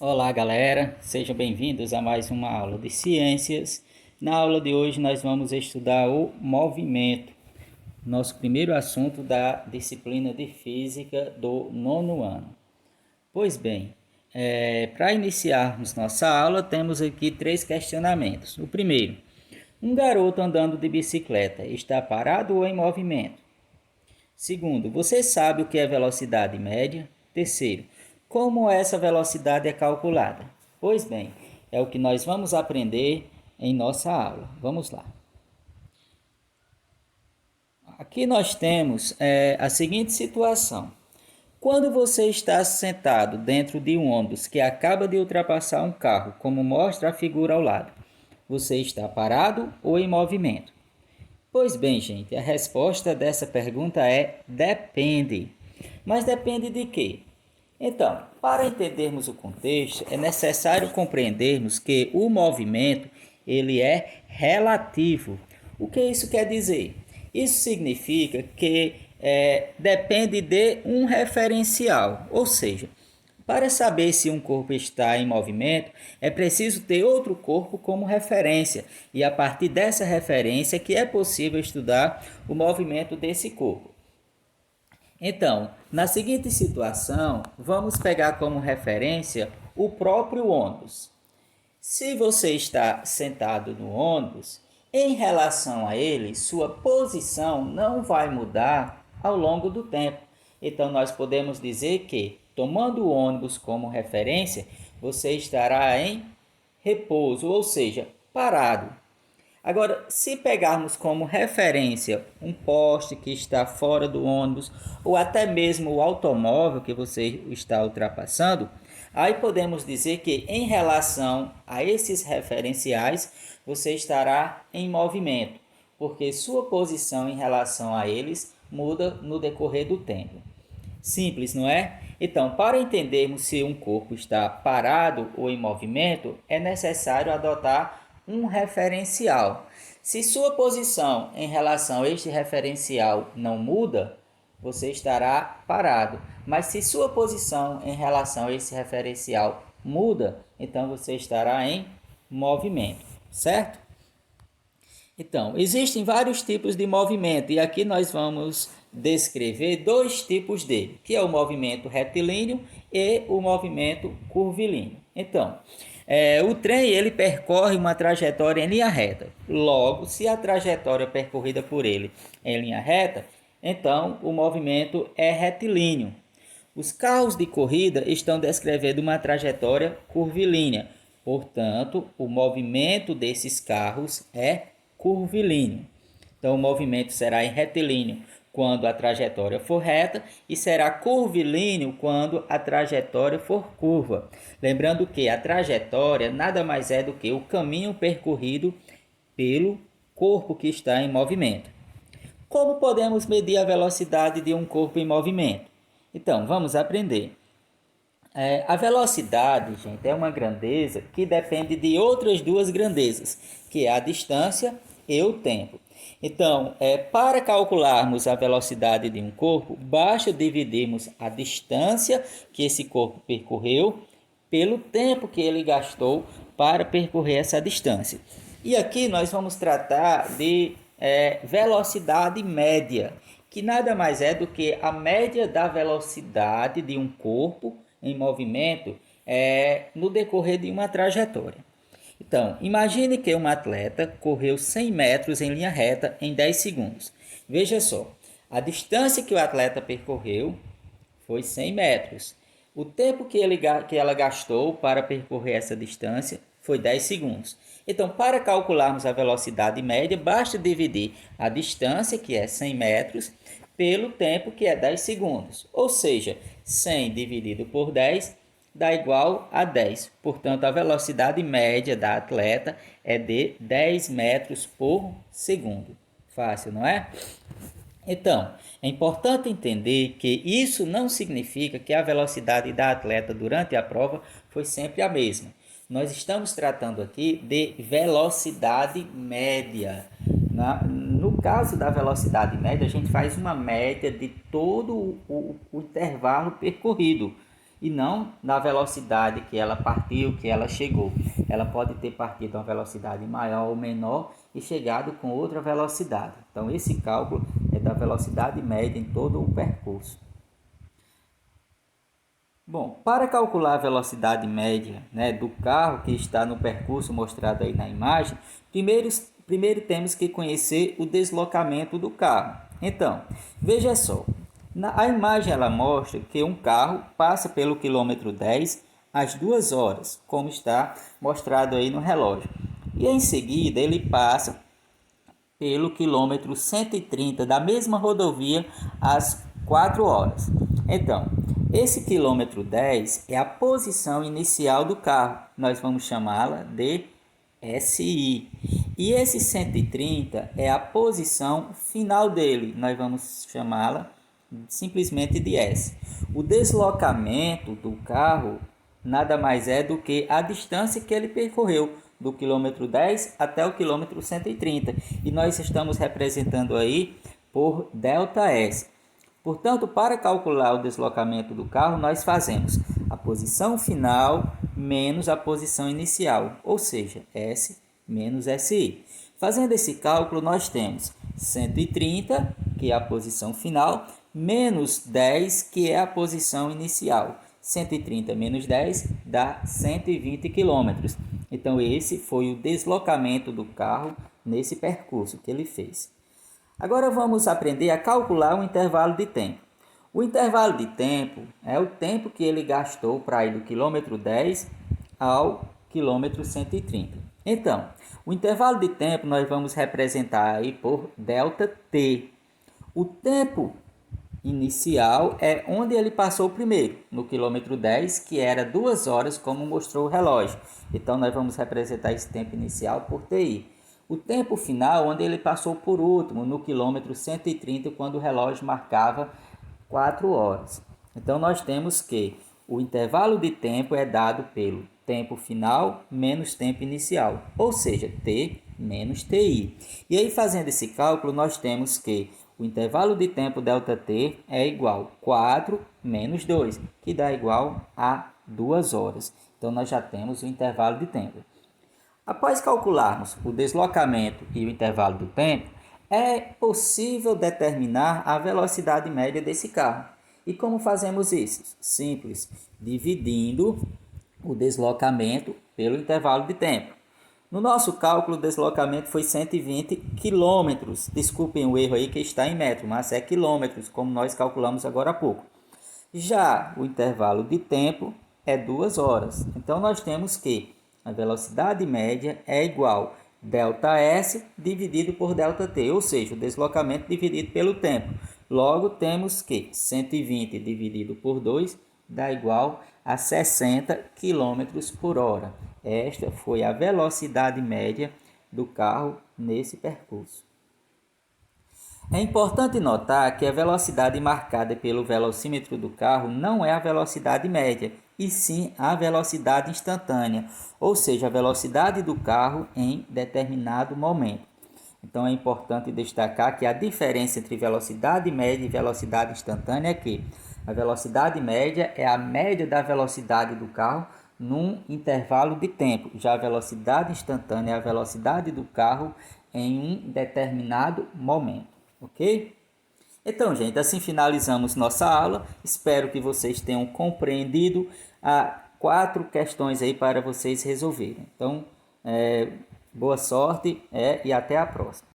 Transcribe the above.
Olá, galera, sejam bem-vindos a mais uma aula de ciências. Na aula de hoje, nós vamos estudar o movimento, nosso primeiro assunto da disciplina de física do nono ano. Pois bem, para iniciarmos nossa aula, temos aqui três questionamentos. O primeiro: um garoto andando de bicicleta está parado ou em movimento? Segundo, você sabe o que é velocidade média? Terceiro, como essa velocidade é calculada? Pois bem, é o que nós vamos aprender em nossa aula. Vamos lá. Aqui nós temos a seguinte situação. Quando você está sentado dentro de um ônibus que acaba de ultrapassar um carro, como mostra a figura ao lado, você está parado ou em movimento? Pois bem, gente, a resposta dessa pergunta é depende. Mas depende de quê? Então, para entendermos o contexto, é necessário compreendermos que o movimento ele é relativo. O que isso quer dizer? Isso significa que depende de um referencial, ou seja, para saber se um corpo está em movimento, é preciso ter outro corpo como referência, e a partir dessa referência que é possível estudar o movimento desse corpo. Então, na seguinte situação, vamos pegar como referência o próprio ônibus. Se você está sentado no ônibus, em relação a ele, sua posição não vai mudar ao longo do tempo. Então, nós podemos dizer que, tomando o ônibus como referência, você estará em repouso, ou seja, parado. Agora, se pegarmos como referência um poste que está fora do ônibus ou até mesmo o automóvel que você está ultrapassando, aí podemos dizer que em relação a esses referenciais, você estará em movimento, porque sua posição em relação a eles muda no decorrer do tempo. Simples, não é? Então, para entendermos se um corpo está parado ou em movimento, é necessário adotar um referencial. Se sua posição em relação a este referencial não muda, você estará parado. Mas se sua posição em relação a esse referencial muda, então você estará em movimento, certo? Então, existem vários tipos de movimento e aqui nós vamos descrever dois tipos dele, que é o movimento retilíneo e o movimento curvilíneo. Então, o trem ele percorre uma trajetória em linha reta. Logo, se a trajetória percorrida por ele é em linha reta, então o movimento é retilíneo. Os carros de corrida estão descrevendo uma trajetória curvilínea, portanto, o movimento desses carros é curvilíneo. Então, o movimento será em retilíneo quando a trajetória for reta e será curvilíneo quando a trajetória for curva. Lembrando que a trajetória nada mais é do que o caminho percorrido pelo corpo que está em movimento. Como podemos medir a velocidade de um corpo em movimento? Então, vamos aprender. A velocidade, gente, é uma grandeza que depende de outras duas grandezas, que é a distância e o tempo. Então, para calcularmos a velocidade de um corpo, basta dividirmos a distância que esse corpo percorreu pelo tempo que ele gastou para percorrer essa distância. E aqui nós vamos tratar de velocidade média, que nada mais é do que a média da velocidade de um corpo em movimento no decorrer de uma trajetória. Então, imagine que um atleta correu 100 metros em linha reta em 10 segundos. Veja só, a distância que o atleta percorreu foi 100 metros. O tempo que ela gastou para percorrer essa distância foi 10 segundos. Então, para calcularmos a velocidade média, basta dividir a distância, que é 100 metros, pelo tempo, que é 10 segundos. Ou seja, 100 dividido por 10 dá igual a 10. Portanto, a velocidade média da atleta é de 10 metros por segundo. Fácil, não é? Então, é importante entender que isso não significa que a velocidade da atleta durante a prova foi sempre a mesma. Nós estamos tratando aqui de velocidade média. No caso da velocidade média, a gente faz uma média de todo o intervalo percorrido. e não na velocidade que ela partiu, que ela chegou. Ela pode ter partido a uma velocidade maior ou menor e chegado com outra velocidade. Então, esse cálculo é da velocidade média em todo o percurso. Bom, para calcular a velocidade média, do carro que está no percurso mostrado aí na imagem, primeiro temos que conhecer o deslocamento do carro. Então, veja só, a imagem ela mostra que um carro passa pelo quilômetro 10 às 2 horas, como está mostrado aí no relógio. E em seguida ele passa pelo quilômetro 130 da mesma rodovia às 4 horas. Então, esse quilômetro 10 é a posição inicial do carro. Nós vamos chamá-la de SI. E esse 130 é a posição final dele. Nós vamos chamá-la simplesmente de S. O deslocamento do carro nada mais é do que a distância que ele percorreu do quilômetro 10 até o quilômetro 130. E nós estamos representando aí por ΔS. Portanto, para calcular o deslocamento do carro, nós fazemos a posição final menos a posição inicial, ou seja, S menos SI. Fazendo esse cálculo, nós temos 130, que é a posição final, menos 10, que é a posição inicial. 130 menos 10 dá 120 km. Então, esse foi o deslocamento do carro nesse percurso que ele fez. Agora vamos aprender a calcular o intervalo de tempo. O intervalo de tempo é o tempo que ele gastou para ir do quilômetro 10 ao quilômetro 130. Então, o intervalo de tempo nós vamos representar aí por ΔT. O tempo inicial é onde ele passou primeiro, no quilômetro 10, que era 2 horas, como mostrou o relógio. Então, nós vamos representar esse tempo inicial por TI. O tempo final, onde ele passou por último, no quilômetro 130, quando o relógio marcava 4 horas. Então, nós temos que o intervalo de tempo é dado pelo tempo final menos tempo inicial, ou seja, T menos TI. E aí, fazendo esse cálculo, nós temos que o intervalo de tempo ΔT é igual a 4 menos 2, que dá igual a 2 horas. Então, nós já temos o intervalo de tempo. Após calcularmos o deslocamento e o intervalo do tempo, é possível determinar a velocidade média desse carro. E como fazemos isso? Simples, dividindo o deslocamento pelo intervalo de tempo. No nosso cálculo, o deslocamento foi 120 km. Desculpem o erro aí que está em metro, mas é quilômetros, como nós calculamos agora há pouco. Já o intervalo de tempo é 2 horas. Então, nós temos que a velocidade média é igual a ΔS dividido por ΔT, ou seja, o deslocamento dividido pelo tempo. Logo, temos que 120 dividido por 2 dá igual a 60 km por hora. Esta foi a velocidade média do carro nesse percurso. É importante notar que a velocidade marcada pelo velocímetro do carro não é a velocidade média, e sim a velocidade instantânea, ou seja, a velocidade do carro em determinado momento. Então é importante destacar que a diferença entre velocidade média e velocidade instantânea é que a velocidade média é a média da velocidade do carro num intervalo de tempo. Já a velocidade instantânea é a velocidade do carro em um determinado momento, ok? Então, gente, assim finalizamos nossa aula. Espero que vocês tenham compreendido as 4 questões aí para vocês resolverem. Então, boa sorte e até a próxima.